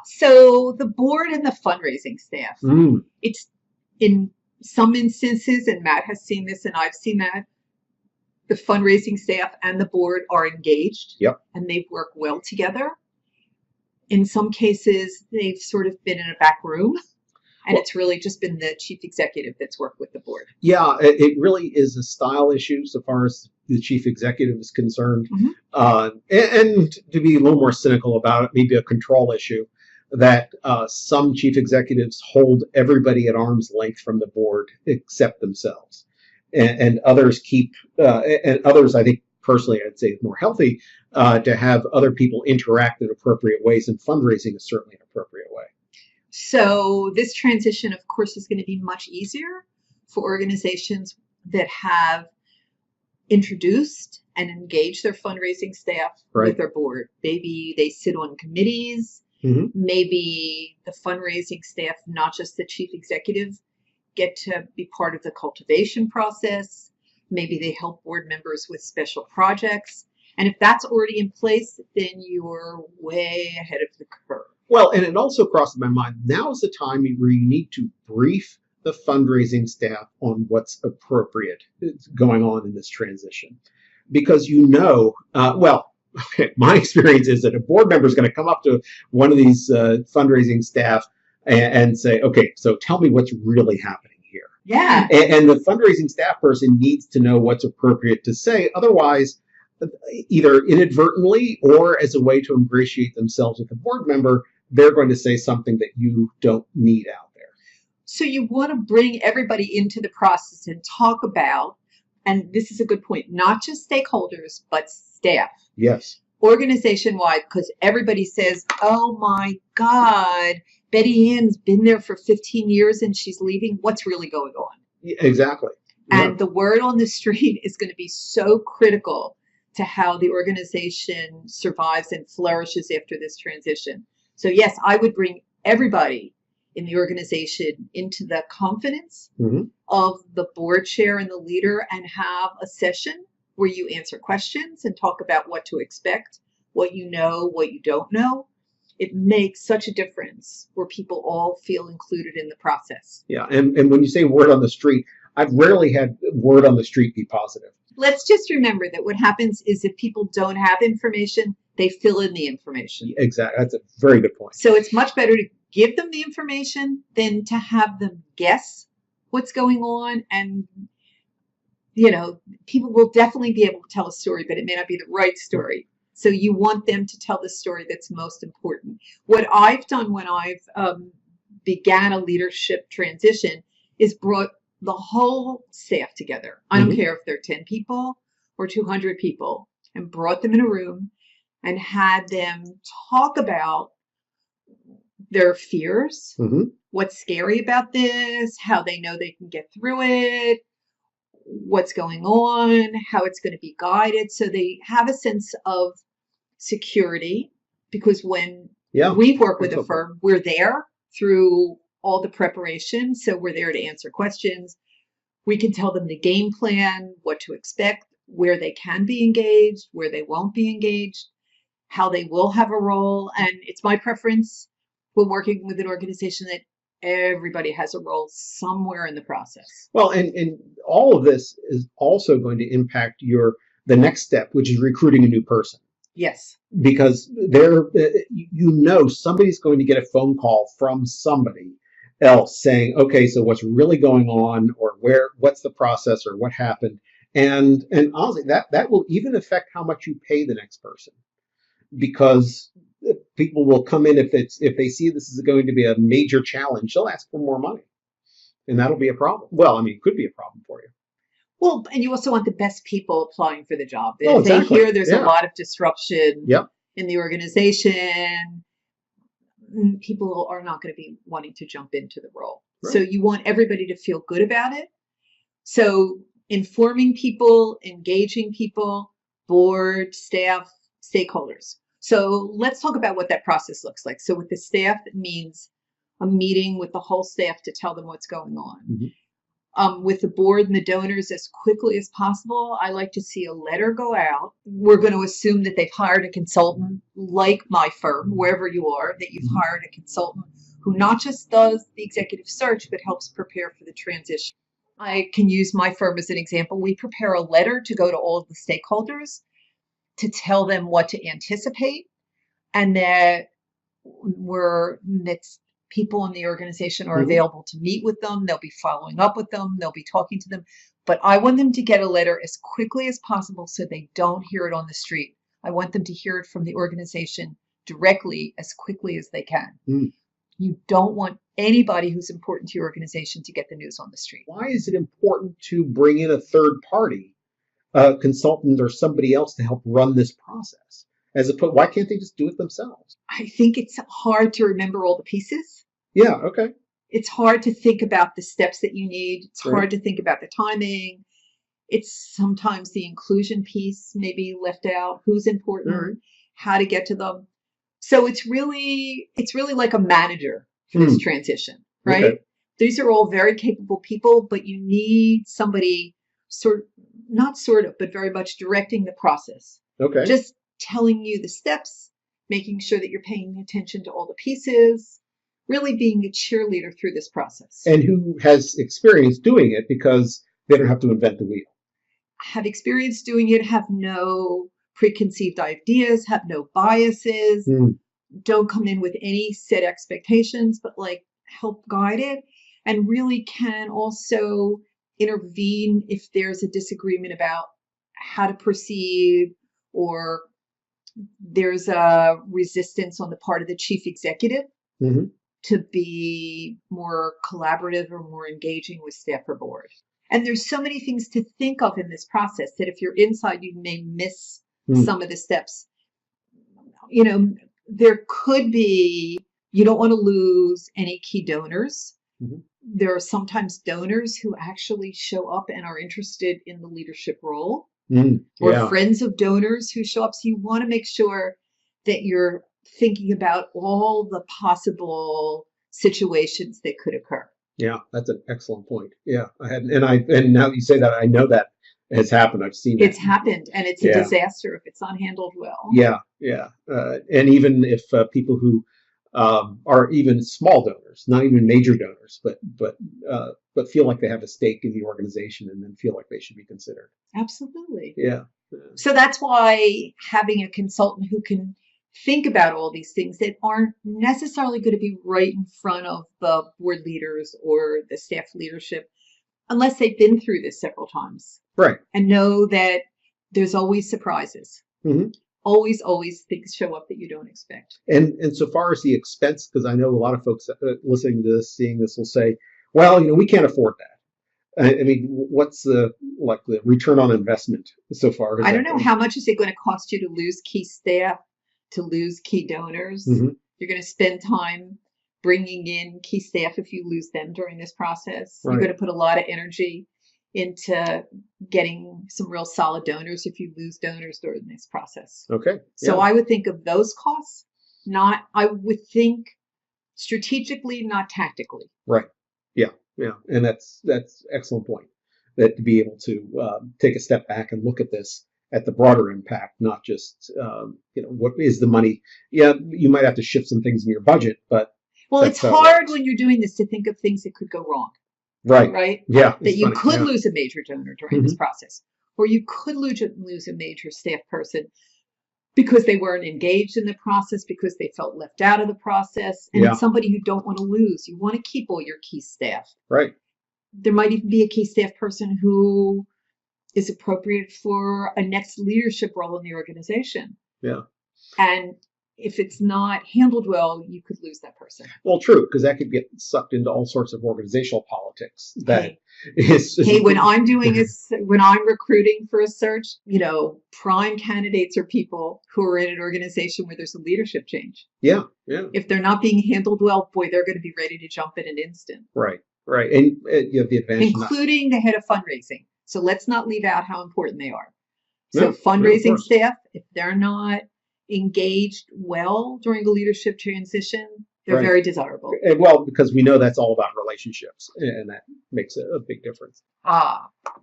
So the board and the fundraising staff. It's in some instances, and Matt has seen this and I've seen that, the fundraising staff and the board are engaged. Yep. And they work well together. In some cases, they've sort of been in a back room, and it's really just been the chief executive that's worked with the board. Yeah, it really is a style issue so far as the chief executive is concerned. And to be a little more cynical about it, maybe a control issue, that some chief executives hold everybody at arm's length from the board except themselves. And others keep, and others, I think, personally, I'd say more healthy to have other people interact in appropriate ways, and fundraising is certainly an appropriate way. So this transition, of course, is going to be much easier for organizations that have introduced and engaged their fundraising staff with their board. Maybe they sit on committees. Maybe the fundraising staff, not just the chief executive, get to be part of the cultivation process. Maybe they help board members with special projects. And if that's already in place, then you're way ahead of the curve. Well, and it also crossed my mind, now is the time where you need to brief the fundraising staff on what's appropriate going on in this transition. Because my experience is that a board member is going to come up to one of these fundraising staff and say, okay, so tell me what's really happening here. Yeah. And the fundraising staff person needs to know what's appropriate to say. Otherwise, either inadvertently or as a way to ingratiate themselves with the board member, they're going to say something that you don't need out there. So you want to bring everybody into the process and talk about, and this is a good point, not just stakeholders, but staff. Yes. Organization-wide, because everybody says, oh my God, Betty Ann's been there for 15 years and she's leaving. What's really going on? Exactly. And the word on the street is going to be so critical to how the organization survives and flourishes after this transition. So yes, I would bring everybody in the organization into the confidence of the board chair and the leader, and have a session where you answer questions and talk about what to expect, what you know, what you don't know. It makes such a difference where people all feel included in the process. Yeah, and when you say word on the street, I've rarely had word on the street be positive. Let's just remember that what happens is if people don't have information, they fill in the information. Exactly. That's a very good point. So it's much better to give them the information than to have them guess what's going on. And, people will definitely be able to tell a story, but it may not be the right story. So you want them to tell the story that's most important. What I've done when I've began a leadership transition is brought the whole staff together. I don't care if they're 10 people or 200 people, and brought them in a room and had them talk about their fears, what's scary about this, how they know they can get through it, what's going on, how it's going to be guided. So they have a sense of security, because when we work with a firm, we're there through all the preparation. So we're there to answer questions. We can tell them the game plan, what to expect, where they can be engaged, where they won't be engaged, how they will have a role. And it's my preference when working with an organization that everybody has a role somewhere in the process. Well, and all of this is also going to impact the next step, which is recruiting a new person. Yes. Because somebody's going to get a phone call from somebody else saying, okay, so what's really going on, or what's the process, or what happened. And honestly, that will even affect how much you pay the next person, because people will come in, if they see this is going to be a major challenge, they'll ask for more money, and that'll be a problem. Well, I mean, it could be a problem for you. Well, and you also want the best people applying for the job. Oh, if exactly. they hear there's a lot of disruption in the organization, people are not going to be wanting to jump into the role. Right. So you want everybody to feel good about it. So informing people, engaging people, board, staff, stakeholders. So let's talk about what that process looks like. So with the staff, it means a meeting with the whole staff to tell them what's going on. with the board and the donors as quickly as possible. I like to see a letter go out. We're going to assume that they've hired a consultant like my firm, wherever you are, that you've hired a consultant who not just does the executive search, but helps prepare for the transition. I can use my firm as an example. We prepare a letter to go to all of the stakeholders to tell them what to anticipate, and that people in the organization are available to meet with them. They'll be following up with them. They'll be talking to them. But I want them to get a letter as quickly as possible so they don't hear it on the street. I want them to hear it from the organization directly as quickly as they can. You don't want anybody who's important to your organization to get the news on the street. Why is it important to bring in a third party, a consultant or somebody else to help run this process? Why can't they just do it themselves? I think it's hard to remember all the pieces. Yeah, okay. It's hard to think about the steps that you need. It's hard to think about the timing. It's sometimes the inclusion piece maybe left out, who's important, how to get to them. So it's really like a manager for this transition, right? Okay. These are all very capable people, but you need somebody but very much directing the process. Okay. Just telling you the steps, making sure that you're paying attention to all the pieces, really being a cheerleader through this process. And who has experience doing it because they don't have to invent the wheel. Have experience doing it, have no preconceived ideas, have no biases, don't come in with any set expectations, but help guide it, and really can also intervene if there's a disagreement about how to proceed, or there's a resistance on the part of the chief executive to be more collaborative or more engaging with staff or board. And there's so many things to think of in this process that if you're inside, you may miss some of the steps. There could be, you don't want to lose any key donors. There are sometimes donors who actually show up and are interested in the leadership role, or friends of donors who show up. So you want to make sure that you're thinking about all the possible situations that could occur. Yeah, that's an excellent point. Yeah, I hadn't, and now that you say that, I know that has happened. I've seen it. It's happened, and it's a disaster if it's not handled well. Yeah. And even if people who are even small donors, not even major donors, but feel like they have a stake in the organization and then feel like they should be considered. Absolutely. Yeah. So that's why having a consultant who can think about all these things that aren't necessarily going to be right in front of the board leaders or the staff leadership, unless they've been through this several times. Right. And know that there's always surprises. Always things show up that you don't expect. And so far as the expense, because I know a lot of folks listening to this, seeing this will say, well, we can't afford that. I mean, what's the return on investment so far? I don't know. How much is it going to cost you to lose key staff, to lose key donors? You're going to spend time bringing in key staff if you lose them during this process. Right. You're going to put a lot of energy into getting some real solid donors if you lose donors during this process. Okay. So I would think of those costs, I would think strategically, not tactically. Right. Yeah. And that's excellent point. That to be able to take a step back and look at this at the broader impact, not just what is the money. Yeah, you might have to shift some things in your budget, but it's hard when you're doing this to think of things that could go wrong. Right. Yeah. That you could lose a major donor during this process, or you could lose a major staff person because they weren't engaged in the process, because they felt left out of the process, and it's somebody you don't want to lose. You want to keep all your key staff. Right. There might even be a key staff person who is appropriate for a next leadership role in the organization. Yeah. And if it's not handled well, you could lose that person. Well, true, because that could get sucked into all sorts of organizational politics. When I'm recruiting for a search, prime candidates are people who are in an organization where there's a leadership change. Yeah. If they're not being handled well, boy, they're going to be ready to jump in an instant. Right. And you have the advantage, including the head of fundraising. So let's not leave out how important they are. So fundraising staff, if they're not engaged well during a leadership transition, they're very desirable. Well, because we know that's all about relationships, and makes a big difference.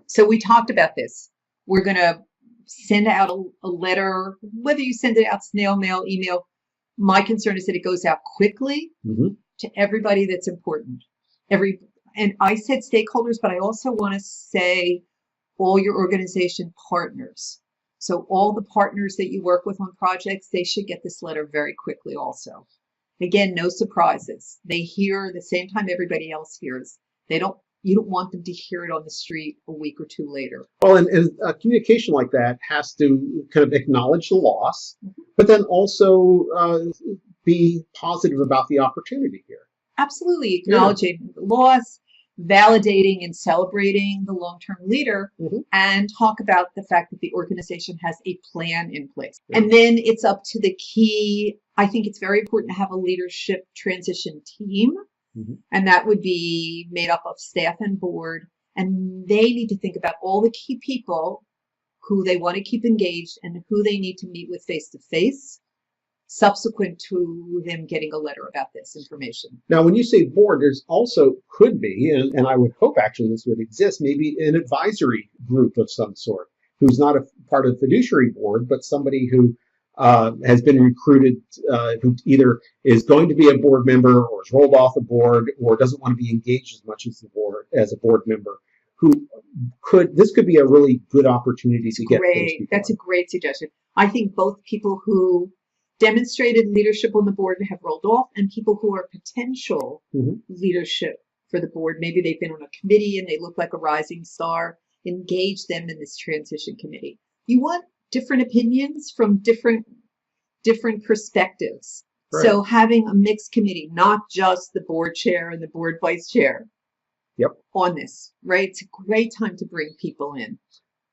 So we talked about this. We're going to send out a letter, whether you send it out snail mail, email. My concern is that it goes out quickly to everybody that's important. And I said stakeholders, but I also want to say all your organization partners. So all the partners that you work with on projects, they should get this letter very quickly also. Again, no surprises. They hear the same time everybody else hears. You don't want them to hear it on the street a week or two later. Well, and communication like that has to kind of acknowledge the loss, but then also be positive about the opportunity here. Absolutely. Acknowledging the loss, validating and celebrating the long-term leader, and talk about the fact that the organization has a plan in place. And then it's up to the key. I think it's very important to have a leadership transition team. And that would be made up of staff and board. And they need to think about all the key people who they want to keep engaged and who they need to meet with face-to-face subsequent to them getting a letter about this information. Now, when you say board, there's also could be, and I would hope actually this would exist, maybe an advisory group of some sort who's not a part of the fiduciary board, but somebody who has been recruited, who either is going to be a board member or is rolled off the board or doesn't want to be engaged as much as a board member, this could be a really good opportunity to get those people. That's a great suggestion. I think both people who demonstrated leadership on the board and have rolled off and people who are potential leadership for the board, maybe they've been on a committee and they look like a rising star, engage them in this transition committee. You want different opinions from different perspectives. Right. So having a mixed committee, not just the board chair and the board vice chair on this, right? It's a great time to bring people in.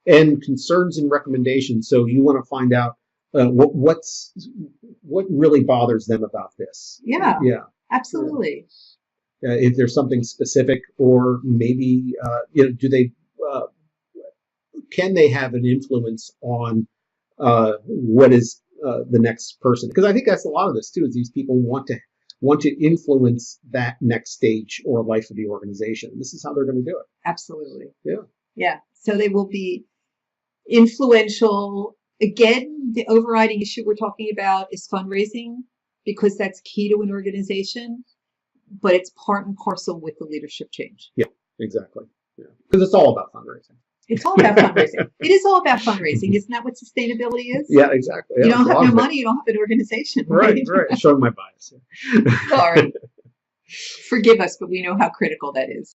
And concerns and recommendations. So you want to find out what really bothers them about this. Yeah, absolutely. If there's something specific, or maybe do they can they have an influence on what is the next person? Because I think that's a lot of this too. Is these people want to influence that next stage or life of the organization. This is how they're going to do it. Absolutely. Yeah. So they will be influential. Again, the overriding issue we're talking about is fundraising, because that's key to an organization, but it's part and parcel with the leadership change. Yeah, exactly. Yeah, because it's all about fundraising. It's all about fundraising. It is all about fundraising. Isn't that what sustainability is? Yeah, exactly. Yeah, you don't have no money, you don't have an organization. Right. Showing my bias. Sorry. Forgive us, but we know how critical that is.